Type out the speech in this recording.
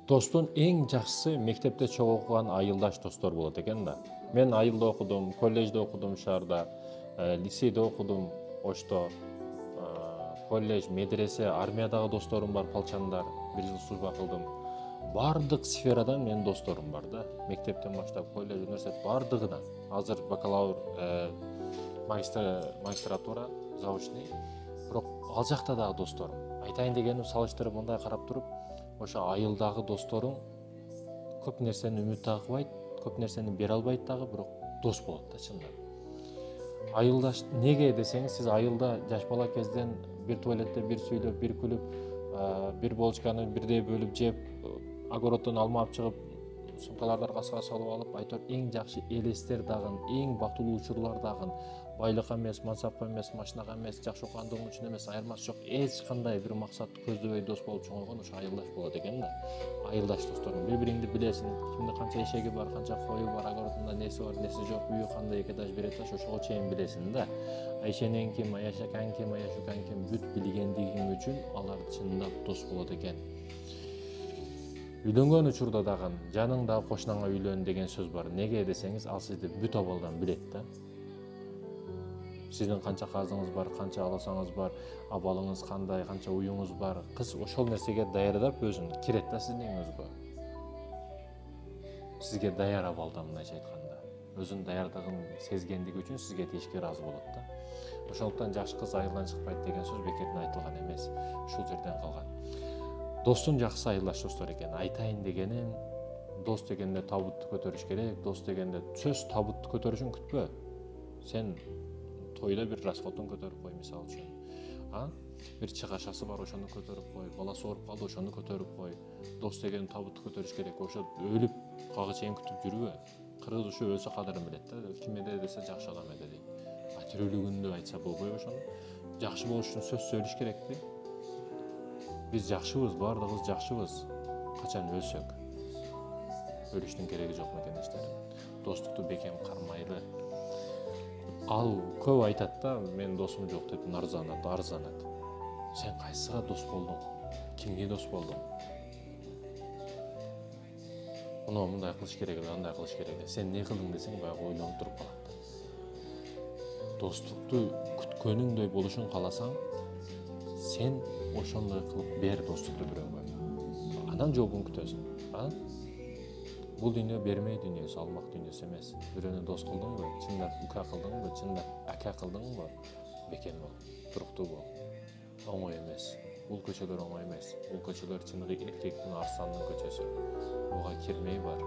Достун эң жакшысы мектепте чогуу окуган айылдаш достор болот экен да. Мен айылда окудум, коллежде окудум шаарда, лицейде окудум Ошто, коллеж, медресе, армиядагы досторум бар, палчандар, 1 жыл служба кылдым. Бардык сферадан менин досторум бар да. Мектептен баштап, коллеж, университет бардыгынан. Азыр бакалавр, магистратура, заочный. Бирок ал жакта дагы досторум. Айтайын дегеним салыштырып мындай карап туруп, ошо айылдагы досторуң көп нерсени үмүт акыбайт, көп нерсени бере албайт дагы, бирок дос болот да чындап. Айылдаш неге десеңиз, сиз айылда жаш бала кезден бир туалетте бир сүйлөп, бир күлүп, бир болочканы бирдей бөлүп жеп, огороддон алма алып чыгып, сумкаларды аркасына салып алып, айтор эң жакшы элестер дагы, эң бактылуу учурлар дагы, байлыкка эмес, мансапка эмес, машинага эмес, жакшы окугандыгы үчүн эмес, айырмасы жок, эч кандай бир максатты көздөбөй дос болуп чоңойгон ошо айылдаш болот экен да. Айылдаш досторуң, бири-бириңди билесиң, кимде канча эшеги бар, канча кою бар, огородунда неси бар, неси жок, үйү кандай, 2 этаж, 1 этаж, ошого чейин билесиң да. Айшенең ким, Аяшакан ким, Аяшукан ким бүт билгендигиң үчүн алар чындап дос болот экен. Үйлөнгөн учурда дагы жаның да кошунаңа үйлөн деген сөз бар. Неге десеңиз, ал сизди бүт абалдан билет да. Сиздин канча казыңыз бар, канча аласаңыз бар, абалыңыз кандай, канча уюңуз бар. Кыз ошол нерсеге даярдап өзүн кирет да сиздин үйүңүзгө. Сизге даяр абалда, мындайча айтканда. Өзүнүн даярдыгын сезгендиги үчүн сизге тийишке ыраазы болот да. Ошондуктан жаш кыз айылдан чыкпайт деген сөз бекерден айтылган эмес. Ушул жерден калган. Достун жакшы айылдаш достор экен. Айтайын дегеним, дос дегенде табутты көтөрүш керек, дос дегенде сөз табутты көтөрүшүн күтпө. Сен тойда бир расходун көтөрүп кой, мисалы үчүн. Бир чыгашасы бар, ошону көтөрүп кой. Баласы ооруп калды, ошону көтөрүп кой. Дос деген табутты көтөрүш керек. Ошо өлүп калга чейин күтүп жүрбө. Кыргыз ушу өлсө кадырын билет да. Ким эде десе жакшы адам эде дейт. Тирүүлүгүндө айтса болбойбу ошону. Жакшы болуш үчүн сөз сүйлөш керекти. Биз жакшыбыз, бардыгыбыз жакшыбыз. Качан өлсөк. Өлүштүн кереги жок мекендештер. Достукту бекем кармайлы. Ал көп айтат да, мен досум жок деп арызданат. Сен кайсыга дос болдуң? Кимге дос болдуң? Муну мындай кылыш керек эле, андай кылыш керек эле. Сен не кылдың десең, баягы ойлонуп туруп калат. Достукту күткөнүңдөй болушун кааласаң, сен ошондой кылып бер достукту бирөөгө. Анан жообун күтөсүң. Бул дүйнө бермей дүйнөсү, алмак дүйнөсү эмес. Бирөөнү дос кылдыңбы, чындап ука кылдыңбы, чындап ака кылдыңбы, бекем бол, туруктуу бол. Оңой эмес. Бул көчөлөр оңой эмес. Бул көчөлөр чыныгы эркектин, арстандын көчөсү. Буга кирмей бар.